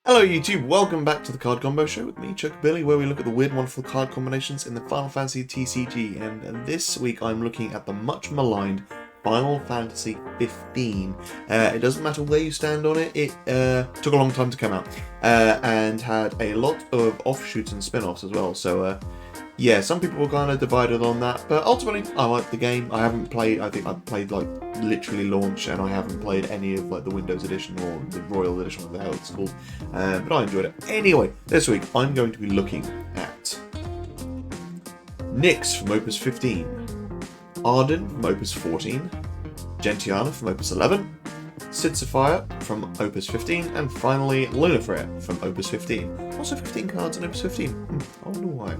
Hello YouTube, welcome back to the Card Combo Show with me, Chuck Billy, where we look at the weird and wonderful card combinations in the Final Fantasy TCG, and this week I'm looking at the much maligned Final Fantasy 15. It doesn't matter where you stand on it, it took a long time to come out, and had a lot of offshoots and spin-offs as well, so yeah, some people were kind of divided on that, but ultimately I like the game. I haven't played, I think I've played like literally launch, and I haven't played any of like the Windows edition or the Royal edition, whatever the hell it's called, but I enjoyed it. Anyway, this week I'm going to be looking at Nyx from Opus 15, Ardyn from Opus 14, Gentiana from Opus 11, Cid Sophiar from Opus 15, and finally Lunafreya from Opus 15. Also 15 cards in Opus 15. I wonder why.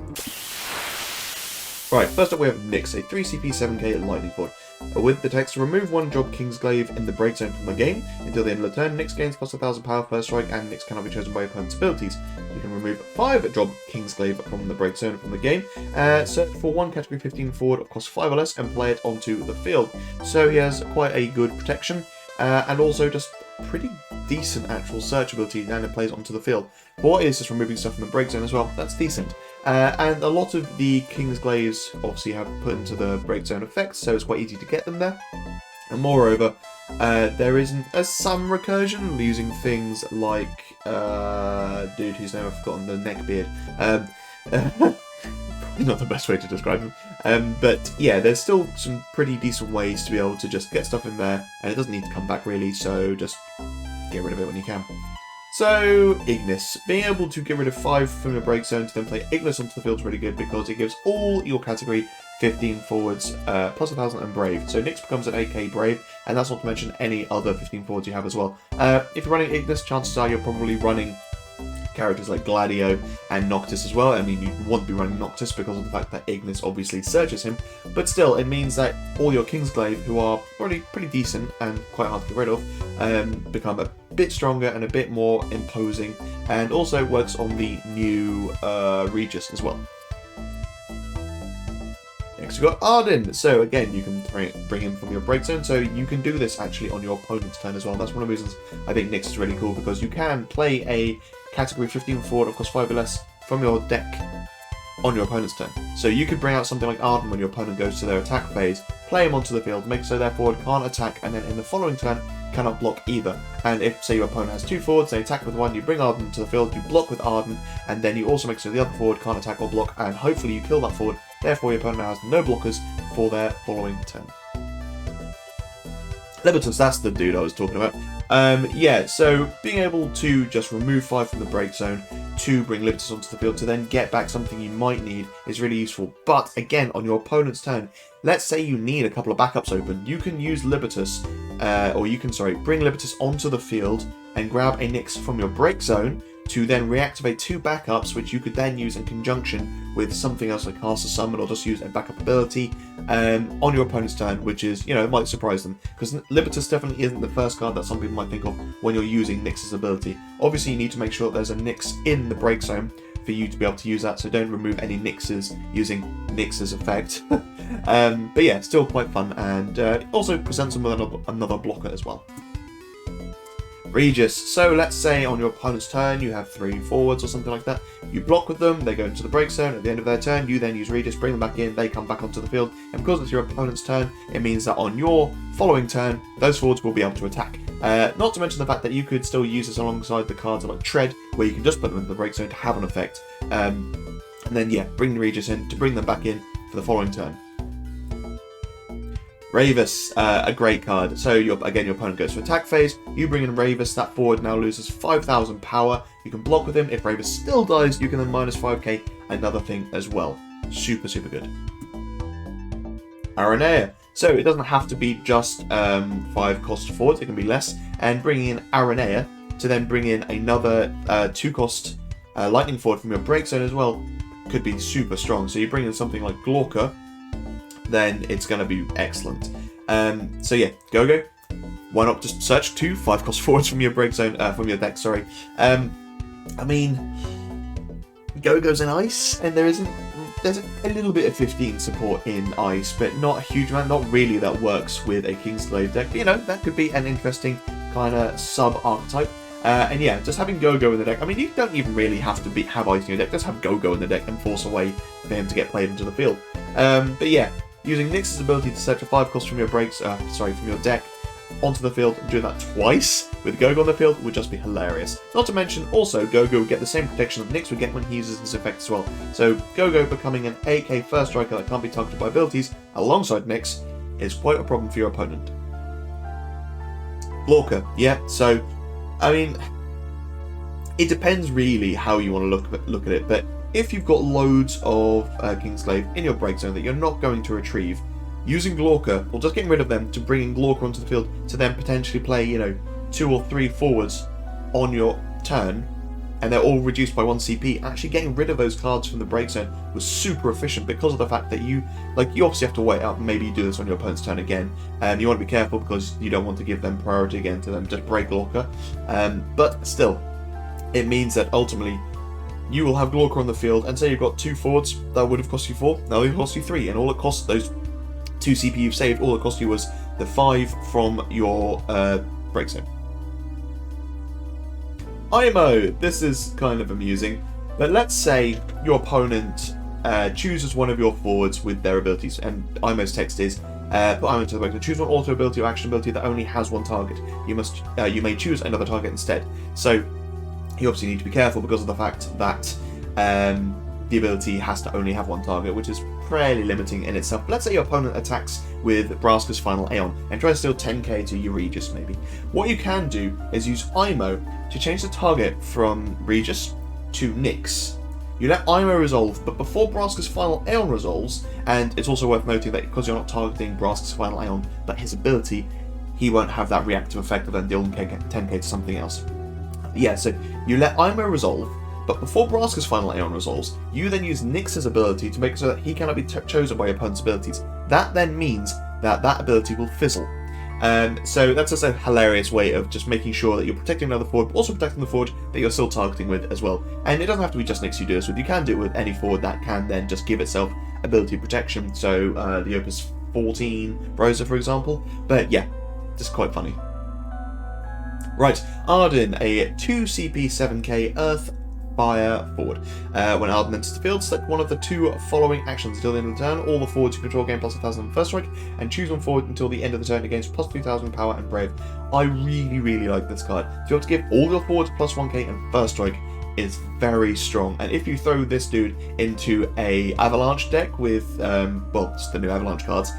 Right, first up we have Nyx, a 3CP 7k lightning board. With the text, remove one job Kingsglaive in the break zone from the game. Until the end of the turn, Nyx gains plus 1000 power per strike, and Nyx cannot be chosen by opponent's abilities. You can remove 5 job Kingsglaive from the break zone from the game, search for one category 15 forward of cost 5 or less, and play it onto the field. So he has quite a good protection, and also just pretty decent actual searchability, and it plays onto the field. But what is just removing stuff from the break zone as well, that's decent. And a lot of the Kingsglaives obviously have put into the break zone effects, so it's quite easy to get them there. And moreover, there isn't some recursion using things like dude whose name I've forgotten, the neckbeard. Not the best way to describe him. But yeah, there's still some pretty decent ways to be able to just get stuff in there, and it doesn't need to come back really, so just get rid of it when you can. So, Ignis. Being able to get rid of 5 from the break zone to then play Ignis onto the field is really good because it gives all your category 15 forwards plus 1000 and Brave. So Nyx becomes an 8k Brave, and that's not to mention any other 15 forwards you have as well. If you're running Ignis, chances are you're probably running characters like Gladio and Noctis as well. I mean, you want to be running Noctis because of the fact that Ignis obviously searches him, but still, it means that all your Kingsglaive, who are already pretty decent and quite hard to get rid of, become a bit stronger and a bit more imposing, and also works on the new Regis as well. Next we've got Ardyn. So again, you can bring him from your break zone, so you can do this actually on your opponent's turn as well. That's one of the reasons I think Nyx is really cool, because you can play a category 15 forward of cost 5 or less from your deck on your opponent's turn. So you could bring out something like Ardyn when your opponent goes to their attack phase, play him onto the field, make so their forward can't attack, and then in the following turn cannot block either. And if, say, your opponent has 2 forwards, they attack with one, you bring Ardyn to the field, you block with Ardyn, and then you also make so the other forward can't attack or block, and hopefully you kill that forward, therefore your opponent now has no blockers for their following turn. Libertus, that's the dude I was talking about. Yeah, so being able to just remove 5 from the break zone to bring Libertus onto the field to then get back something you might need is really useful. But again, on your opponent's turn, let's say you need a couple of backups open, you can use Libertus, bring Libertus onto the field and grab a Nyx from your break zone to then reactivate 2 backups, which you could then use in conjunction with something else like Cast a Summon, or just use a backup ability on your opponent's turn, which is, it might surprise them. Because Libertus definitely isn't the first card that some people might think of when you're using Nyx's ability. Obviously, you need to make sure that there's a Nyx in the break zone for you to be able to use that, so don't remove any Nyxes using Nyx's effect. But yeah, still quite fun, and also presents them with another blocker as well. Regis. So let's say on your opponent's turn you have 3 forwards or something like that. You block with them, they go into the break zone. At the end of their turn, you then use Regis, bring them back in, they come back onto the field. And because it's your opponent's turn, it means that on your following turn, those forwards will be able to attack. Not to mention the fact that you could still use this alongside the cards like Tread, where you can just put them into the break zone to have an effect. And then, yeah, bring the Regis in to bring them back in for the following turn. Ravis, a great card. So again, your opponent goes to attack phase, you bring in Ravis, that forward now loses 5,000 power, you can block with him. If Ravis still dies, you can then minus 5k, another thing as well. Super, super good. Aranea. So it doesn't have to be just 5 cost forwards, it can be less, and bringing in Aranea to then bring in another 2 cost lightning forward from your break zone as well could be super strong. So you bring in something like Glauca, then it's going to be excellent. So yeah, go. Why not just search 2 5-cost forwards from your break zone, from your deck, sorry. I mean, Go-Go's in Ice, and there's a little bit of 15 support in Ice, but not a huge amount, not really that works with a Kingsglaive deck. But, that could be an interesting kind of sub-archetype. And yeah, just having Go-Go in the deck, I mean, you don't even really have to have Ice in your deck, just have Go-Go in the deck and force a way for him to get played into the field. But yeah, using Nyx's ability to search a 5 cost from your from your deck onto the field and doing that twice with Go-Go on the field would just be hilarious. Not to mention, also, Go-Go would get the same protection that Nyx would get when he uses his effect as well. So Go-Go becoming an AK first striker that can't be targeted by abilities alongside Nyx is quite a problem for your opponent. Glauca, yeah, so, I mean, it depends really how you want to look at it, but if you've got loads of Kingslave in your break zone that you're not going to retrieve, using Glauca, or just getting rid of them to bring in Glauca onto the field to then potentially play, 2 or 3 forwards on your turn, and they're all reduced by 1 CP, actually getting rid of those cards from the break zone was super efficient because of the fact that you obviously have to wait out, and maybe you do this on your opponent's turn again, and you want to be careful because you don't want to give them priority again to then just break Glauca, but still, it means that ultimately you will have Glauca on the field, and say you've got 2 forwards that would have cost you 4, now they've cost you 3, and all it costs those 2 CP you've saved, all it cost you was the 5 from your break zone. IMO, this is kind of amusing, but let's say your opponent chooses one of your forwards with their abilities, and IMO's text is, put IMO to the break zone, choose one auto ability or action ability that only has 1 target. You may choose another target instead. So you obviously need to be careful because of the fact that the ability has to only have 1 target, which is fairly limiting in itself. Let's say your opponent attacks with Vraska's Final Aeon and tries to steal 10k to Regis, maybe. What you can do is use IMO to change the target from Regis to Nyx. You let IMO resolve, but before Vraska's Final Aeon resolves, and it's also worth noting that because you're not targeting Vraska's Final Aeon, but his ability, he won't have that reactive effect of then dealing 10k to something else. Yeah, so you let IMO resolve, but before Vraska's Final Aeon resolves, you then use Nyx's ability to make it so that he cannot be chosen by your opponent's abilities. That then means that that ability will fizzle. So that's just a hilarious way of just making sure that you're protecting another forward, but also protecting the forward that you're still targeting with as well. And it doesn't have to be just Nyx you do this with, you can do it with any forward that can then just give itself ability protection. So the Opus 14 Rosa, for example. But yeah, just quite funny. Right, Ardyn, a 2 CP 7k Earth Fire forward. When Ardyn enters the field, select one of the 2 following actions until the end of the turn. All the forwards you control gain plus 1,000 on first strike, and choose one forward until the end of the turn against plus 3,000 power and brave. I really like this card. To be able to give all your forwards plus 1k and first strike is very strong. And if you throw this dude into a Avalanche deck with, just the new Avalanche cards,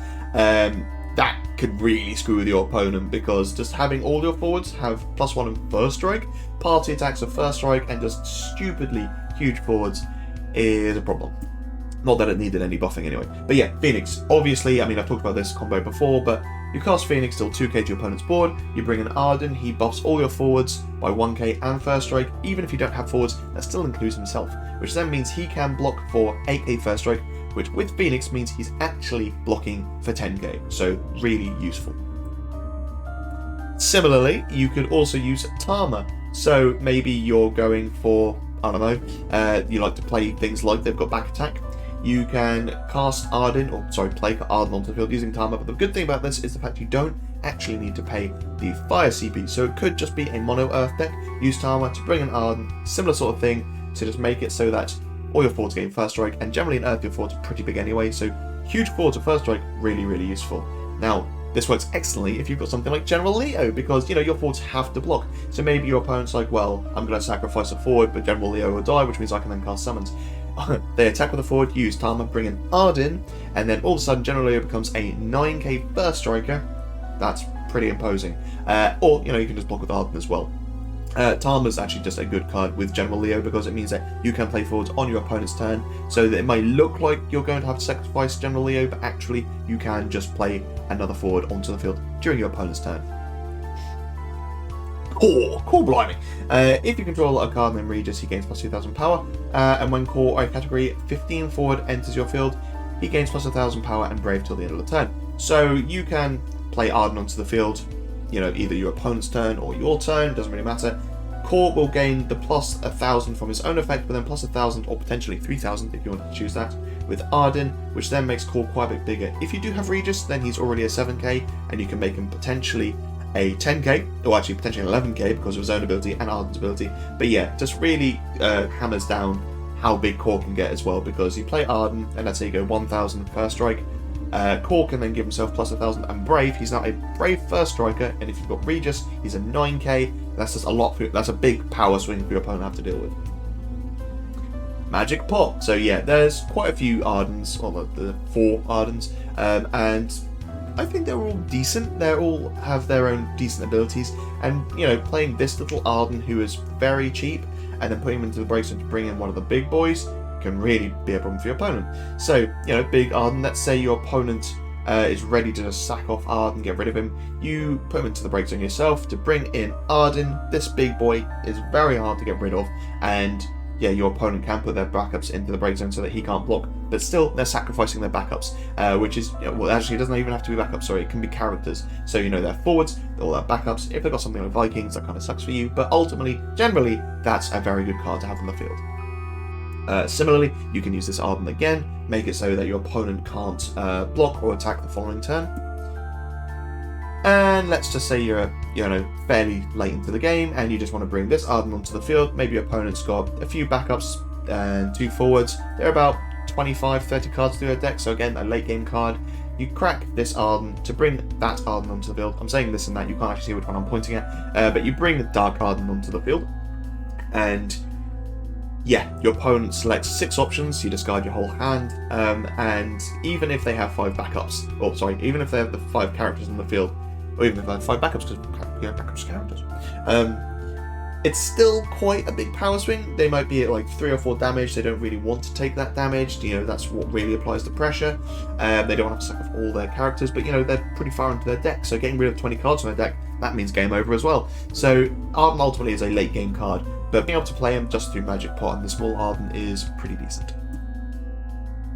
that could really screw with your opponent, because just having all your forwards have +1 in first strike, party attacks of first strike, and just stupidly huge forwards is a problem. Not that it needed any buffing anyway. But yeah, Phoenix. Obviously, I mean, I've talked about this combo before, but you cast Phoenix, deal 2k to your opponent's board, you bring in Ardyn, he buffs all your forwards by 1k and first strike. Even if you don't have forwards, that still includes himself, which then means he can block for 8k first strike, which with Phoenix means he's actually blocking for 10k, so really useful. Similarly, you could also use Tama, so maybe you're going for, I don't know, you like to play things like they've got back attack. You can cast Ardyn, play Ardyn onto the field using Tama, but the good thing about this is the fact you don't actually need to pay the fire CP, so it could just be a mono Earth deck, use Tama to bring in Ardyn, similar sort of thing, to just make it so that all your forwards gain first strike, and generally in Earth your forwards are pretty big anyway, so huge forwards of first strike, really useful. Now, this works excellently if you've got something like General Leo, because, your forwards have to block. So maybe your opponent's like, well, I'm going to sacrifice a forward, but General Leo will die, which means I can then cast summons. They attack with a forward, use Tama, bring in Ardyn, and then all of a sudden General Leo becomes a 9k first striker. That's pretty imposing. Or, you can just block with Ardyn as well. Tama's actually just a good card with General Leo, because it means that you can play forwards on your opponent's turn, so that it may look like you're going to have to sacrifice General Leo, but actually you can just play another forward onto the field during your opponent's turn. Cool, blimey. If you control a card named Regis, he gains plus 2,000 power, and when core or category 15 forward enters your field, he gains plus 1,000 power and brave till the end of the turn. So you can play Ardyn onto the field, either your opponent's turn or your turn, doesn't really matter. Core will gain the plus 1,000 from his own effect, but then plus 1,000 or potentially 3,000 if you want to choose that with Ardyn, which then makes Core quite a bit bigger. If you do have Regis, then he's already a 7k, and you can make him potentially a 10k, or actually potentially an 11k because of his own ability and Ardyn's ability. But yeah, just really hammers down how big Core can get as well, because you play Ardyn, and let's say you go 1000 first strike, Core can then give himself plus 1000, and Brave, he's now a Brave first striker, and if you've got Regis, he's a 9k, that's just a lot for you, that's a big power swing for your opponent to have to deal with. Magic Pot. So yeah, there's quite a few Ardyns, or the 4 Ardyns, and I think they're all decent. They all have their own decent abilities, and you know, playing this little Ardyn who is very cheap, and then putting him into the breakzone to bring in one of the big boys can really be a problem for your opponent. So you know, big Ardyn. Let's say your opponent is ready to just sack off Ardyn, get rid of him. You put him into the breakzone yourself to bring in Ardyn. This big boy is very hard to get rid of, and yeah, your opponent can put their backups into the break zone so that he can't block, but still they're sacrificing their backups, which is, well, actually it doesn't even have to be backups, sorry, it can be characters. So you know, they're forwards, they'll have backups. If they've got something like Vikings, that kind of sucks for you, but ultimately, generally, that's a very good card to have on the field. Similarly, you can use this Ardyn again, make it so that your opponent can't block or attack the following turn. And let's just say you're, you know, fairly late into the game and you just want to bring this Ardyn onto the field. Maybe your opponent's got a few backups and 2 forwards. They're about 25-30 cards through their deck, so again, a late game card. You crack this Ardyn to bring that Ardyn onto the field. I'm saying this and that, you can't actually see which one I'm pointing at, but you bring the Dark Ardyn onto the field, and yeah, your opponent selects 6 options, you discard your whole hand, and even if they have 5 backups, or sorry, even if they have the 5 characters on the field, or even if they have 5 backups, because backups characters, it's still quite a big power swing. They might be at like 3 or 4 damage, they don't really want to take that damage, you know, that's what really applies the pressure. They don't have to suck off all their characters, but you know, they're pretty far into their deck, so getting rid of 20 cards from their deck, that means game over as well. So Ardyn ultimately is a late game card, but being able to play him just through Magic Pot and the small Ardyn is pretty decent.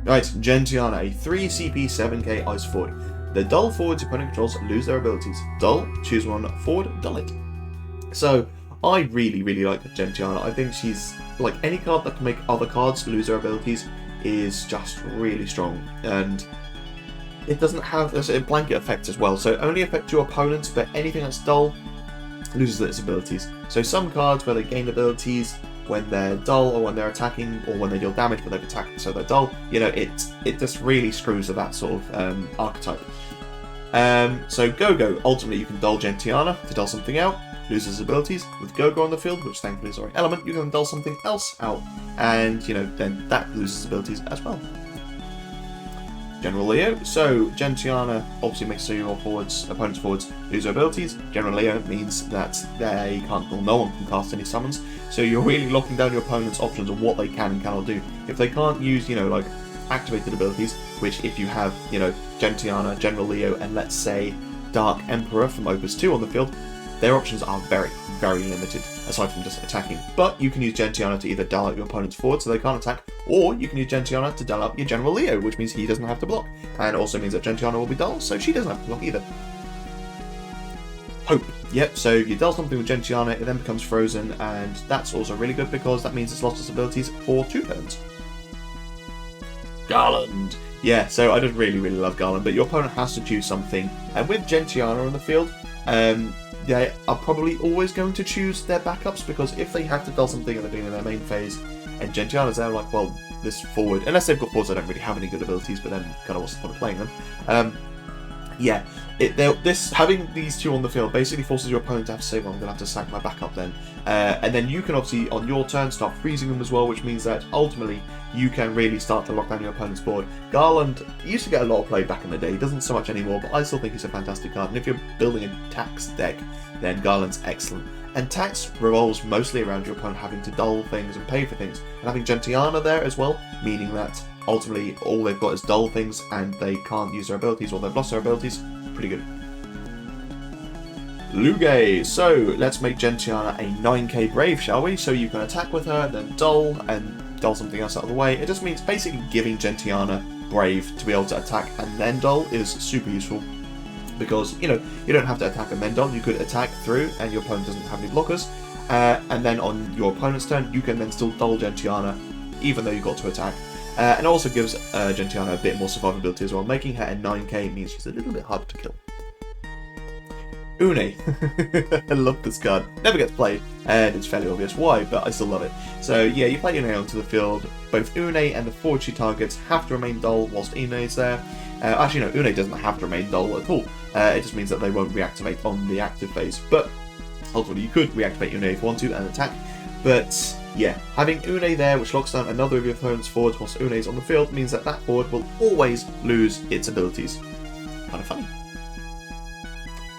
Right, Gentiana, a 3 CP 7k ice forward. The dull forwards your opponent controls lose their abilities. Dull, choose one forward, dull it. So I really, really like Gentiana. I think she's, like, any card that can make other cards lose their abilities is just really strong. And it doesn't have a blanket effect as well, so it only affects your opponents, but anything that's dull loses its abilities. So some cards where they gain abilities when they're dull, or when they're attacking, or when they deal damage but they've attacked so they're dull, you know, it just really screws with that sort of archetype. So Go-Go, ultimately you can dull Gentiana to dull something out, loses abilities. With Go-Go on the field, which thankfully is our element, you can dull something else out, and you know, then that loses abilities as well. General Leo, so Gentiana obviously makes so your opponent's forwards lose their abilities. General Leo means that they can't, well, no one can cast any summons, so you're really locking down your opponent's options of what they can and cannot do. If they can't use, you know, like activated abilities, which if you have, you know, Gentiana, General Leo, and let's say Dark Emperor from Opus 2 on the field, their options are very, very limited, aside from just attacking. But you can use Gentiana to either dull out your opponent's forward so they can't attack, or you can use Gentiana to dull out your General Leo, which means he doesn't have to block, and also means that Gentiana will be dull, so she doesn't have to block either. Hope. Yep, so you dull something with Gentiana, it then becomes frozen, and that's also really good because that means it's lost its abilities for 2 turns. Garland. Yeah, so I just really, really love Garland, but your opponent has to choose something, and with Gentiana on the field, they are probably always going to choose their backups, because if they have to dull something at the beginning of their main phase, and Gentiana's there, like, well, this forward, unless they've got forwards that don't really have any good abilities, but then kind of what's the point of playing them? Yeah, having these 2 on the field basically forces your opponent to have to say, well, I'm going to have to sack my backup then. And then you can obviously, on your turn, start freezing them as well, which means that ultimately you can really start to lock down your opponent's board. Garland used to get a lot of play back in the day, he doesn't so much anymore, but I still think he's a fantastic card. And if you're building a tax deck, then Garland's excellent. And tax revolves mostly around your opponent having to dull things and pay for things. And having Gentiana there as well, meaning that ultimately all they've got is dull things and they can't use their abilities, or they've lost their abilities, pretty good. Luge, so let's make Gentiana a 9k Brave, shall we? So you can attack with her, then dull, and dull something else out of the way. It just means basically giving Gentiana Brave to be able to attack and then dull is super useful, because, you know, you don't have to attack and then dull, you could attack through and your opponent doesn't have any blockers, and then on your opponent's turn you can then still dull Gentiana even though you got to attack. And also gives Gentiana a bit more survivability as well. Making her a 9k means she's a little bit harder to kill. Une. I love this card. Never gets played, and it's fairly obvious why, but I still love it. So yeah, you play Une onto the field. Both Une and the forward she targets have to remain dull whilst Une is there. Actually, no, Une doesn't have to remain dull at all. It just means that they won't reactivate on the active phase. But ultimately, you could reactivate Une if you want to and attack. But yeah, having Une there, which locks down another of your opponent's forwards whilst Une is on the field, means that that forward will always lose its abilities. Kind of funny.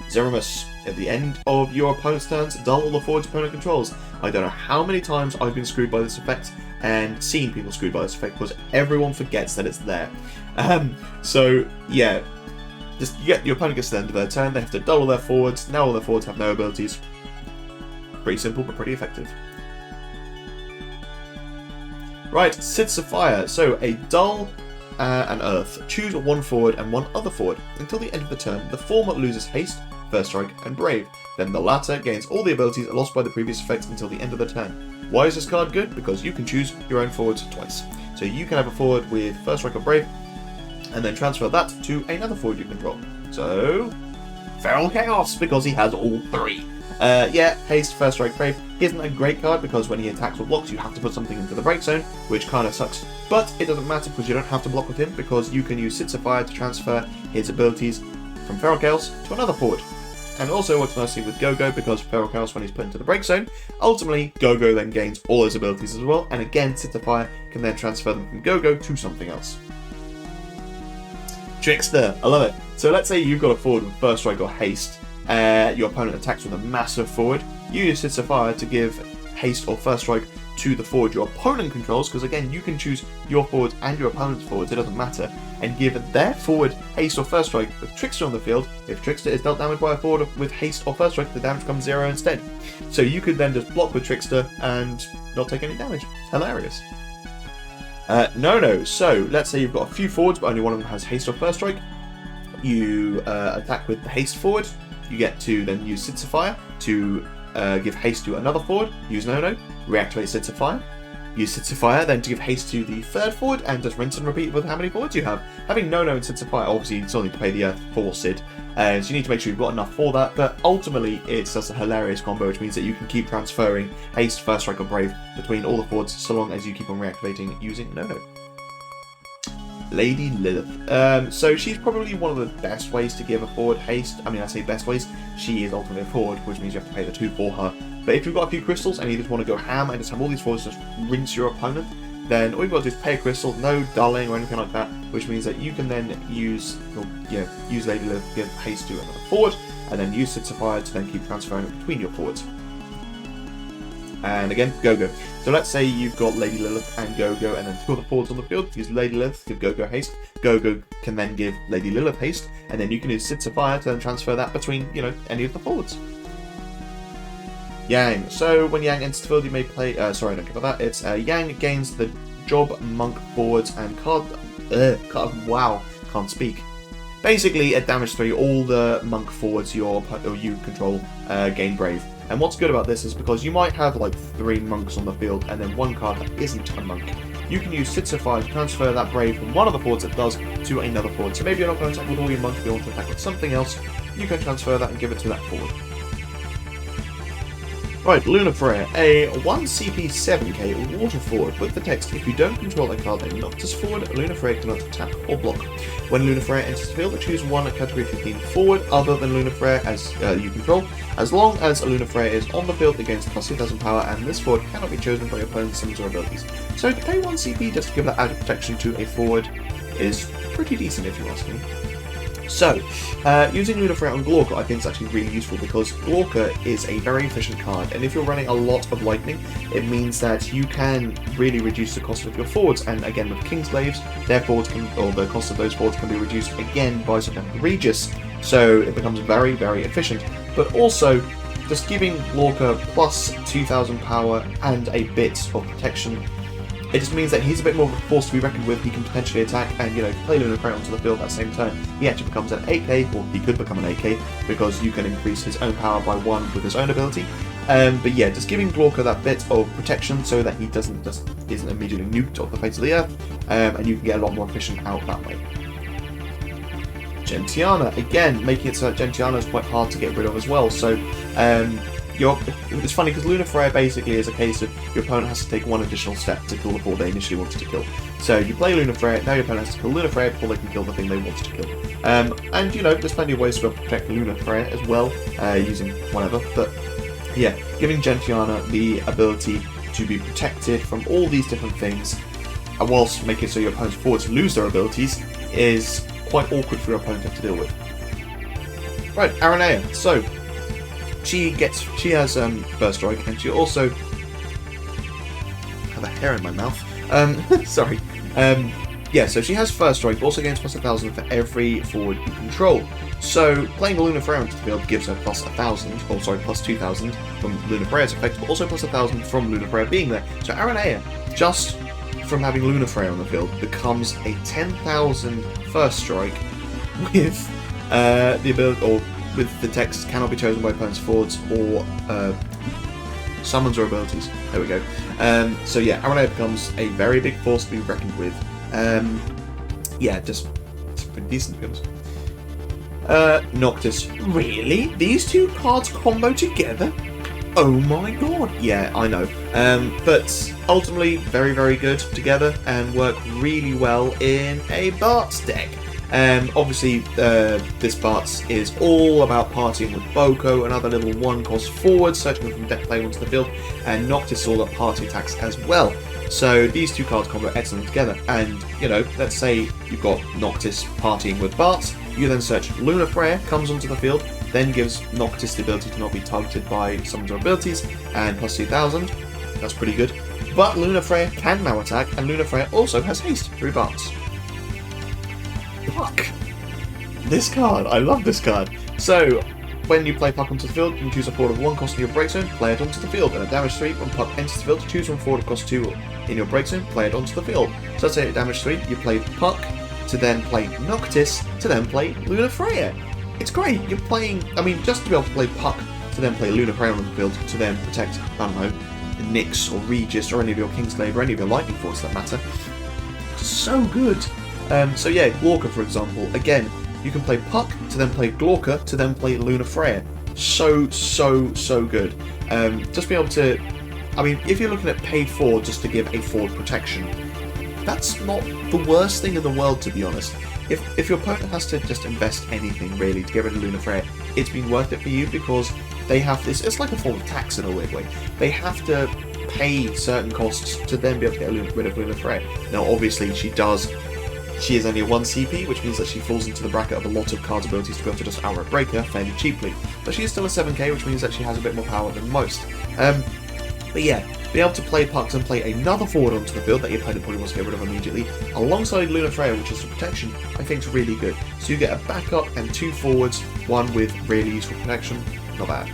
Zeramus. At the end of your opponent's turns, dull all the forwards opponent controls. I don't know how many times I've been screwed by this effect and seen people screwed by this effect because everyone forgets that it's there. So yeah, just your opponent gets to the end of their turn, they have to dull all their forwards. Now all their forwards have no abilities. Pretty simple but pretty effective. Right, Cid Sophiar. So a dull and earth. Choose one forward and one other forward. Until the end of the turn, the former loses haste, first strike, and brave. Then the latter gains all the abilities lost by the previous effect until the end of the turn. Why is this card good? Because you can choose your own forwards twice. So you can have a forward with first strike or brave, and then transfer that to another forward you control. So, Feral Chaos, because he has all three. Yeah, haste, first strike, brave isn't a great card because when he attacks or blocks, you have to put something into the break zone, which kind of sucks. But it doesn't matter because you don't have to block with him because you can use Cid Sophiar to transfer his abilities from Feral Chaos to another forward. And also works nicely with Go-Go because Feral Chaos, when he's put into the break zone, ultimately Go-Go then gains all his abilities as well, and again Cid Sophiar can then transfer them from Go-Go to something else. Trickster, I love it. So let's say you've got a forward with first strike or haste. Your opponent attacks with a massive forward. You use Cid Sophiar to give haste or first strike to the forward your opponent controls, because again you can choose your forwards and your opponent's forwards, it doesn't matter, and give their forward haste or first strike with Trickster on the field. If Trickster is dealt damage by a forward with haste or first strike, the damage becomes 0 instead. So you could then just block with Trickster and not take any damage. Hilarious. No. So let's say you've got a few forwards but only one of them has haste or first strike. You attack with the haste forward. You get to then use Cid Sophiar to give haste to another forward, use No, reactivate Cid Sophiar, use Cid Sophiar then to give haste to the third forward, and just rinse and repeat with how many forwards you have. Having No and Cid Sophiar, obviously you still need to pay the earth for Cid, so you need to make sure you've got enough for that, but ultimately it's just a hilarious combo, which means that you can keep transferring haste, first strike or brave between all the forwards so long as you keep on reactivating using No. Lady Lilith. So she's probably one of the best ways to give a forward haste. I mean, I say best ways. She is ultimately a forward, which means you have to pay the 2 for her. But if you've got a few crystals and you just want to go ham and just have all these forwards just rinse your opponent, then all you've got to do is pay a crystal, no dulling or anything like that, which means that you can then use Lady Lilith to give haste to another forward, and then use Cid Sophiar to then keep transferring it between your forwards. And again, Go-Go. So let's say you've got Lady Lilith and Go-Go, and then 2 other forwards on the field. Use Lady Lilith to give Go-Go haste. Go-Go can then give Lady Lilith haste, and then you can use Cid Sophiar to then transfer that between, any of the forwards. Yang. So when Yang enters the field, you may play. Sorry, don't care about that. It's Yang gains the Job Monk forwards and wow, can't speak. Basically, at damage 3, all the Monk forwards you control gain Brave. And what's good about this is because you might have like 3 monks on the field and then one card that isn't a monk. You can use Cid Sophiar to transfer that brave from one of the forwards it does to another forward. So maybe you're not going to attack with all your monks, you want to attack with something else, you can transfer that and give it to that forward. Right, Lunafreya, a 1 CP 7k water forward with the text, if you don't control a card that knocks us forward, Lunafreya cannot tap or block. When Lunafreya enters the field, choose one category 15 forward other than Lunafreya as you control, as long as Lunafreya is on the field against plus 2000 power, and this forward cannot be chosen by your opponent's summons or abilities. So to pay 1 CP just to give that added protection to a forward is pretty decent if you ask me. So, using Lunafreya on Glorka I think is actually really useful because Glorka is a very efficient card, and if you're running a lot of lightning, it means that you can really reduce the cost of your forwards, and again with Kingslaves, their forwards the cost of those forwards can be reduced again by something like Regis, so it becomes very, very efficient. But also, just giving Glorka plus 2000 power and a bit of protection, it just means that he's a bit more of a force to be reckoned with. He can potentially attack and, play Lunafreya onto the field at the same time. He actually becomes an 8k, or he could become an 8k, because you can increase his own power by 1 with his own ability. But yeah, just giving Glorka that bit of protection so that he isn't immediately nuked off the face of the earth, and you can get a lot more efficient out that way. Gentiana, again, making it so that Gentiana is quite hard to get rid of as well. So it's funny because Lunafreya basically is a case of your opponent has to take one additional step to kill the four they initially wanted to kill. So you play Lunafreya, now your opponent has to kill Lunafreya before they can kill the thing they wanted to kill. And there's plenty of ways to protect Lunafreya as well, using whatever, but yeah, giving Gentiana the ability to be protected from all these different things, whilst making it so your opponent's forwards lose their abilities, is quite awkward for your opponent to have to deal with. Right, Aranea. So she has First Strike, and she also have a hair in my mouth. Sorry. So she has First Strike, also gains plus 1,000 for every forward you control. So playing Lunafreya into the field gives her plus 2,000 from Lunafreya's effect, but also plus 1,000 from Lunafreya being there. So Aranea, just from having Lunafreya on the field, becomes a 10,000 First Strike with the ability, or with the text cannot be chosen by opponent's forwards or summons or abilities. There we go. So yeah, Aranea becomes a very big force to be reckoned with. It's pretty decent to be honest. Noctis. Really? These two cards combo together? Oh my god. Yeah, I know. But ultimately, very, very good together and work really well in a Bart's deck. Obviously, this Bart's is all about partying with Boko and other little one-cost forwards, searching from deck play onto the field, and Noctis is all about party attacks as well. So these two cards combo excellent together. And, let's say you've got Noctis partying with Bart's, you then search Lunafreya, comes onto the field, then gives Noctis the ability to not be targeted by summons or abilities, and plus 2,000. That's pretty good. But Lunafreya can now attack, and Lunafreya also has haste through Bart's. Puck! This card, I love this card. So, when you play Puck onto the field, you can choose a forward of 1 cost in your break zone, play it onto the field, and at damage 3, when Puck enters the field, choose one forward of cost 2 in your break zone, play it onto the field. So let's say at damage 3, you play Puck, to then play Noctis, to then play Lunafreya. It's great, you're playing, just to be able to play Puck, to then play Lunafreya on the field, to then protect, Nyx or Regis or any of your Kingslave or any of your Lightning Force that matter. So good. So yeah, Glauca for example, again, you can play Puck, to then play Glauca, to then play Lunafreya. So good. Just be able to, if you're looking at pay 4 just to give a forward protection, that's not the worst thing in the world, to be honest. If your opponent has to just invest anything really to get rid of Lunafreya, it's been worth it for you because they have this, it's like a form of tax in a weird way. They have to pay certain costs to then be able to get rid of Lunafreya. Now obviously she is only a 1 CP, which means that she falls into the bracket of a lot of cards' abilities to be able to just outright break her fairly cheaply. But she is still a 7k, which means that she has a bit more power than most. But yeah, be able to play Pucks and play another forward onto the field that your opponent probably wants to get rid of immediately, alongside Lunafreya, which is for protection, I think is really good. So you get a backup and 2 forwards, one with really useful protection, not bad.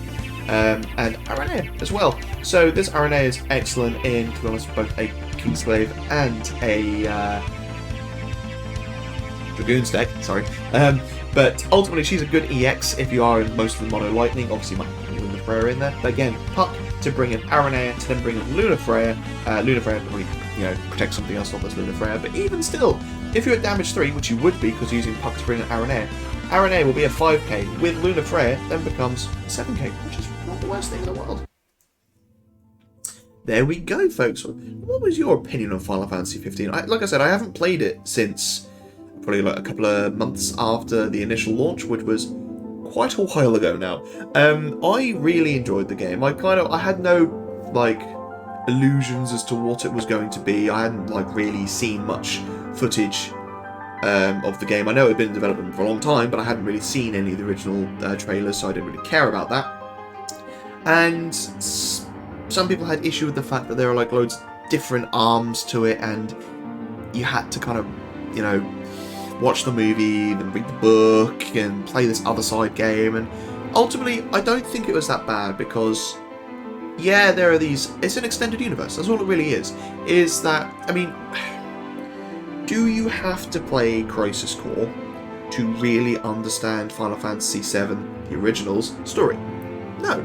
And Aranea as well. So this Aranea is excellent in, to be honest, both a Kingslave and a Dragoon's deck, sorry. But ultimately she's a good EX if you are in most of the mono lightning, obviously you might have Lunafreya in there. But again, Puck to bring in Aranea, to then bring in Lunafreya. Lunafreya probably, protect something else, not this Lunafreya. But even still, if you're at damage 3, which you would be because you're using Puck to bring in Aranea, Aranea will be a 5k with Lunafreya, then becomes 7k, which is not the worst thing in the world. There we go, folks. What was your opinion on Final Fantasy 15? Like I said, I haven't played it since probably like a couple of months after the initial launch, which was quite a while ago now. I really enjoyed the game. I had no illusions as to what it was going to be. I hadn't really seen much footage of the game. I know it had been in development for a long time, but I hadn't really seen any of the original trailers, so I didn't really care about that. And some people had issue with the fact that there are loads of different arms to it, and you had to kind of, watch the movie, then read the book, and play this other side game, and ultimately, I don't think it was that bad, because, yeah, there are these, it's an extended universe, that's all it really is that, do you have to play Crisis Core to really understand Final Fantasy VII, the original's story? No.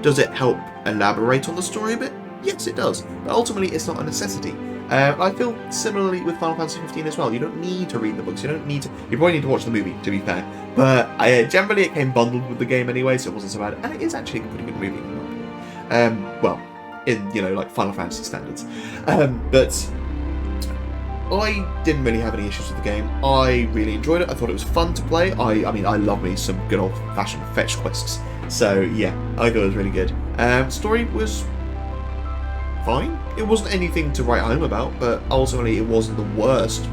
Does it help elaborate on the story a bit? Yes, it does, but ultimately, it's not a necessity. I feel similarly with Final Fantasy 15 as well. You don't need to read the books. You don't need to. You probably need to watch the movie, to be fair. But generally, it came bundled with the game anyway, so it wasn't so bad. And it is actually a pretty good movie. Well, in like Final Fantasy standards. But I didn't really have any issues with the game. I really enjoyed it. I thought it was fun to play. I mean, I love me some good old-fashioned fetch quests. So yeah, I thought it was really good. Story was fine. It wasn't anything to write home about, but ultimately it wasn't the worst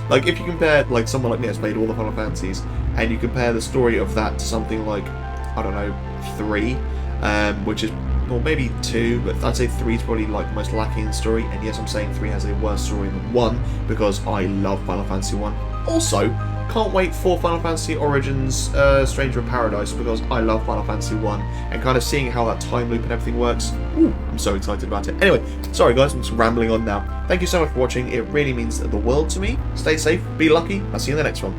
like if you compare like someone like me that's played all the Final Fantasies and you compare the story of that to something like, I don't know, 3, which is, well, maybe 2, but I'd say 3 is probably like the most lacking in story. And yes, I'm saying 3 has a worse story than 1 because I love Final Fantasy 1. Also, can't wait for Final Fantasy Origins Stranger in Paradise because I love Final Fantasy 1 and kind of seeing how that time loop and everything works. Ooh, I'm so excited about it. Anyway, sorry guys, I'm just rambling on now. Thank you so much for watching. It really means the world to me. Stay safe, be lucky. I'll see you in the next one.